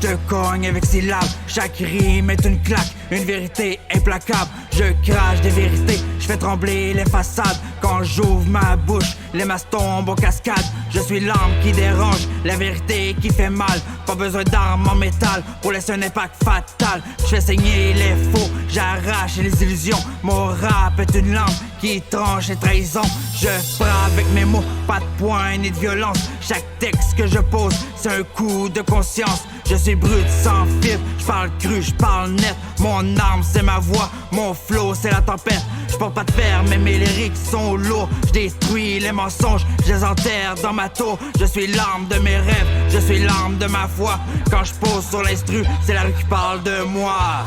je te cogne avec syllabes. Chaque rime est une claque, une vérité implacable. Je crache des vérités, je fais trembler les façades. Quand j'ouvre ma bouche, les masses tombent en cascade. Je suis l'âme qui dérange, la vérité qui fait mal. Pas besoin d'armes en métal pour laisser un impact fatal. Je fais saigner les faux, j'arrache les illusions. Mon rap est une lampe qui tranche les trahisons. Je frappe avec mes mots, pas de poing ni de violence. Chaque texte que je pose, c'est un coup de conscience. Je suis brut sans fil, je parle cru, je parle net. Mon arme c'est ma voix, mon flow c'est la tempête. Je porte pas de fer mais mes lyrics sont lourds. Je détruis les mensonges, je les enterre dans ma tour. Je suis l'arme de mes rêves, je suis l'arme de ma foi. Quand je pose sur l'instru, c'est la rue qui parle de moi.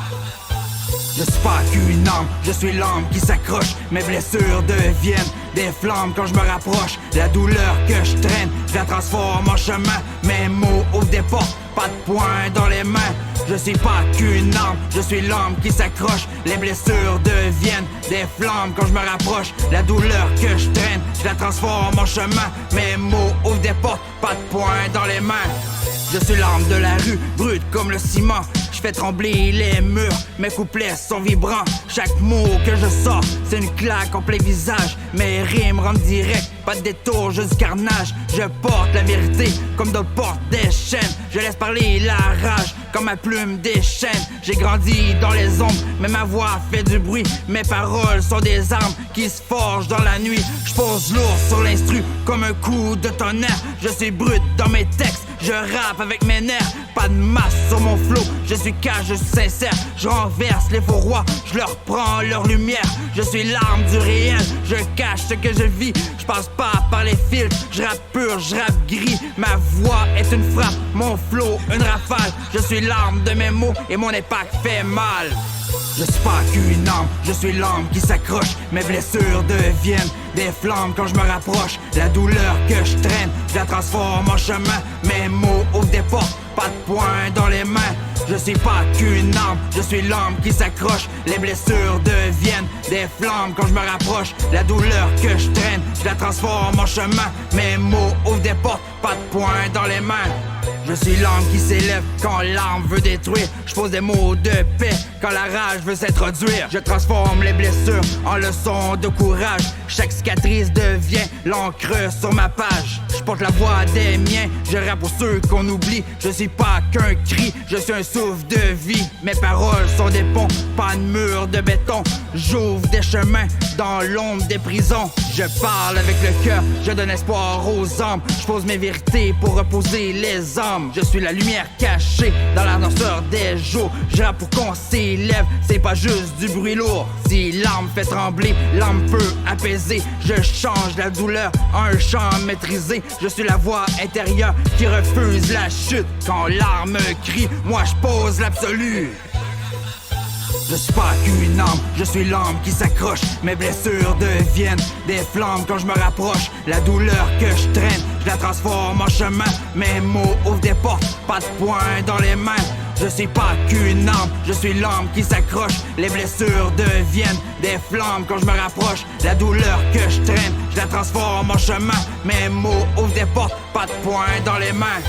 Je suis pas qu'une âme, je suis l'âme qui s'accroche. Mes blessures deviennent des flammes quand je me rapproche. La douleur que je traîne, je la transforme en chemin. Mes mots ouvrent des portes, pas de poing dans les mains. Je suis pas qu'une âme, je suis l'âme qui s'accroche. Les blessures deviennent des flammes quand je me rapproche. La douleur que je traîne, je la transforme en chemin. Mes mots ouvrent des portes, pas de poing dans les mains. Je suis l'âme de la rue, brute comme le ciment. Je fais trembler les murs, mes couplets sont vibrants. Chaque mot que je sors, c'est une claque en plein visage. Mes rimes rendent direct, pas de détour, juste du carnage. Je porte la vérité comme d'autres portent des chaînes. Je laisse parler la rage comme ma plume déchaîne. J'ai grandi dans les ombres, mais ma voix fait du bruit. Mes paroles sont des armes qui se forgent dans la nuit. Je pose lourd sur l'instru comme un coup de tonnerre. Je suis brut dans mes textes, je rappe avec mes nerfs. Pas de masse sur mon flow, je suis cash, je suis sincère. Je renverse les faux rois, je leur prends leur lumière. Je suis l'arme du réel, je cache ce que je vis. Je passe pas par les filtres, je rappe pur, je rappe gris. Ma voix est une frappe, mon flow une rafale. Je suis l'arme de mes mots et mon impact fait mal. Je suis pas qu'une âme, je suis l'âme qui s'accroche. Mes blessures deviennent des flammes quand je me rapproche. La douleur que je traîne, je la transforme en chemin. Mes mots ouvrent des portes, pas de poing dans les mains. Je suis pas qu'une âme, je suis l'âme qui s'accroche. Les blessures deviennent des flammes quand je me rapproche. La douleur que je traîne, je la transforme en chemin. Mes mots ouvrent des portes, pas de poing dans les mains. Je suis l'âme qui s'élève quand l'arme veut détruire. Je pose des mots de paix quand la rage veut s'introduire. Je transforme les blessures en leçons de courage. Chaque cicatrice devient l'encre sur ma page. Je porte la voix des miens, je rappe pour ceux qu'on oublie. Je suis pas qu'un cri, je suis un souffle de vie. Mes paroles sont des ponts, pas de murs de béton. J'ouvre des chemins dans l'ombre des prisons. Je parle avec le cœur, je donne espoir aux âmes. Je pose mes vérités pour reposer les âmes. Je suis la lumière cachée dans la noirceur des jours. Je rappe pour qu'on s'élève, c'est pas juste du bruit lourd. Si l'âme fait trembler, l'âme peut apaiser. Je change la douleur en un chant maîtrisé. Je suis la voix intérieure qui refuse la chute. Quand l'arme crie, moi je pose l'absolu. Je suis pas qu'une âme, je suis l'âme qui s'accroche. Mes blessures deviennent des flammes quand je me rapproche. La douleur que je traîne, je la transforme en chemin. Mes mots ouvrent des portes, pas de poing dans les mains. Je suis pas qu'une âme, je suis l'âme qui s'accroche. Les blessures deviennent des flammes quand je me rapproche. La douleur que je traîne, je la transforme en chemin. Mes mots ouvrent des portes, pas de poing dans les mains.